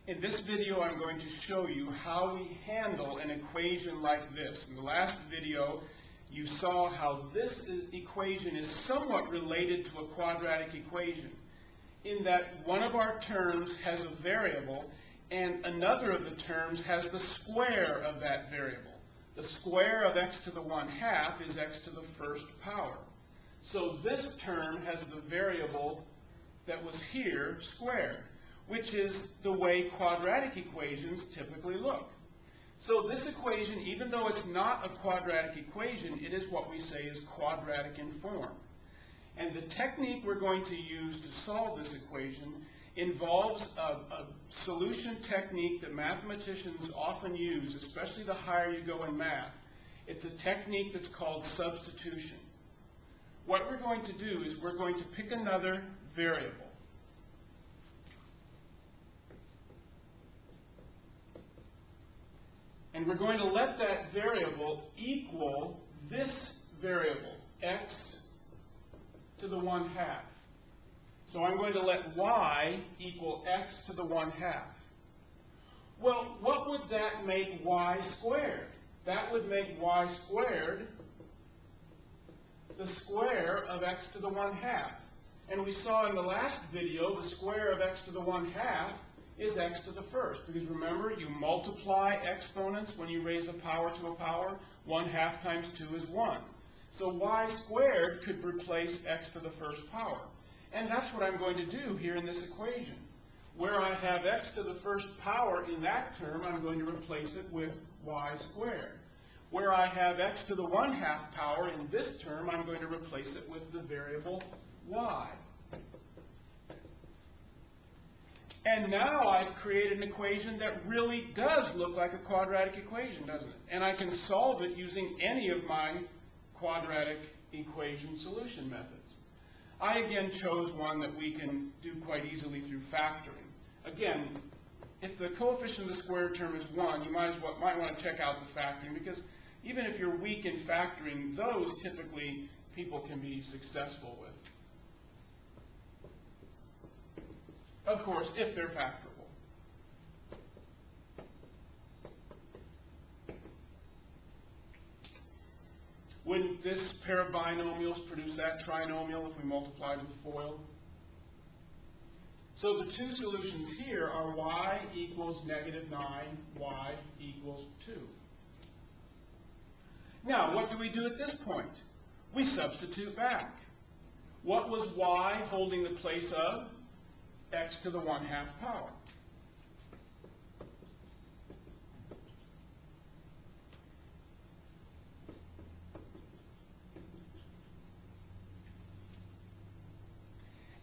In this video, I'm going to show you how we handle an equation like this. In the last video, you saw how this equation is somewhat related to a quadratic equation, in that one of our terms has a variable and another of the terms has the square of that variable. The square of x to the 1/2 is x to the first power. So this term has the variable that was here squared, which is the way quadratic equations typically look. So this equation, even though it's not a quadratic equation, it is what we say is quadratic in form. And the technique we're going to use to solve this equation involves a solution technique that mathematicians often use, especially the higher you go in math. It's a technique that's called substitution. What we're going to do is we're going to pick another variable. And we're going to let that variable equal this variable, x to the 1/2. So I'm going to let y equal x to the 1/2. Well, what would that make y squared? That would make y squared the square of x to the 1/2. And we saw in the last video the square of x to the 1/2 is x to the first. Because remember, you multiply exponents when you raise a power to a power. 1/2 times 2 is 1. So y squared could replace x to the first power. And that's what I'm going to do here in this equation. Where I have x to the first power in that term, I'm going to replace it with y squared. Where I have x to the 1/2 power in this term, I'm going to replace it with the variable y. And now I've created an equation that really does look like a quadratic equation, doesn't it? And I can solve it using any of my quadratic equation solution methods. I again chose one that we can do quite easily through factoring. Again, if the coefficient of the squared term is 1, you might want to check out the factoring, because even if you're weak in factoring, those typically people can be successful with. Of course, if they're factorable. Wouldn't this pair of binomials produce that trinomial if we multiplied with FOIL? So the two solutions here are y equals -9, y equals 2. Now, what do we do at this point? We substitute back. What was y holding the place of x to the 1/2 power?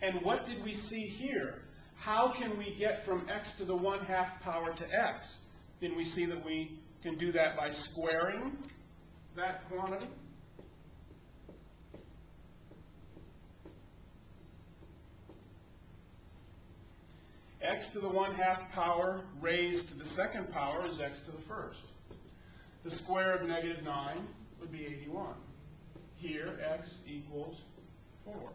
And what did we see here? How can we get from x to the 1/2 power to x? Then we see that we can do that by squaring that quantity. X to the 1/2 power raised to the second power is x to the first. The square of -9 would be 81. Here, x equals 4.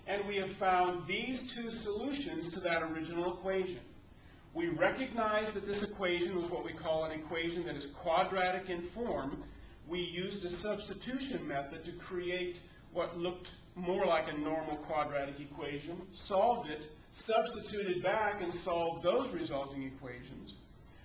And we have found these two solutions to that original equation. We recognize that this equation was what we call an equation that is quadratic in form. We used a substitution method to create what looked more like a normal quadratic equation, solved it, substituted back, and solved those resulting equations,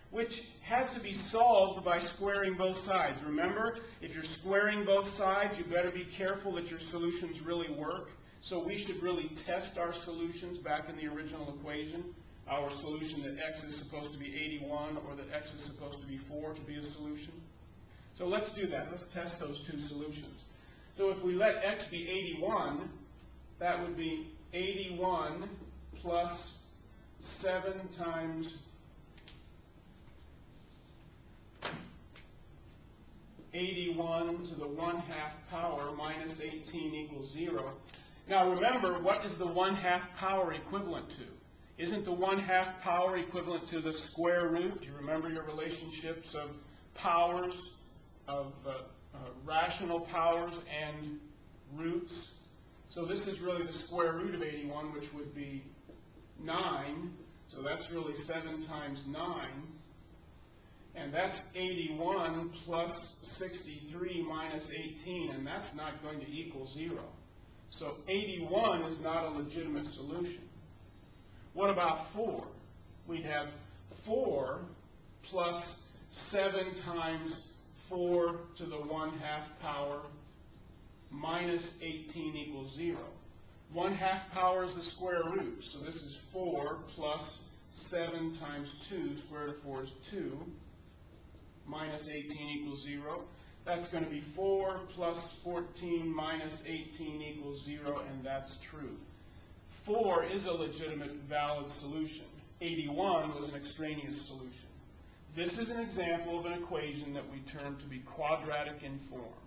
which had to be solved by squaring both sides. Remember, if you're squaring both sides, you better be careful that your solutions really work. So we should really test our solutions back in the original equation, our solution that x is supposed to be 81 or that x is supposed to be 4 to be a solution. So let's do that. Let's test those two solutions. So if we let x be 81, that would be 81 plus 7 times 81 to the 1/2 power minus 18 equals 0. Now remember, what is the 1/2 power equivalent to? Isn't the 1/2 power equivalent to the square root? Do you remember your relationships of powers, of rational powers and roots? So this is really the square root of 81, which would be 9. So that's really 7 times 9. And that's 81 plus 63 minus 18, and that's not going to equal 0. So 81 is not a legitimate solution. What about 4? We'd have 4 plus 7 times 4 to the 1/2 power minus 18 equals 0. 1/2 power is the square root, so this is 4 plus 7 times 2, square root of 4 is 2, minus 18 equals 0. That's going to be 4 plus 14 minus 18 equals 0, and that's true. 4 is a legitimate, valid solution. 81 was an extraneous solution. This is an example of an equation that we term to be quadratic in form.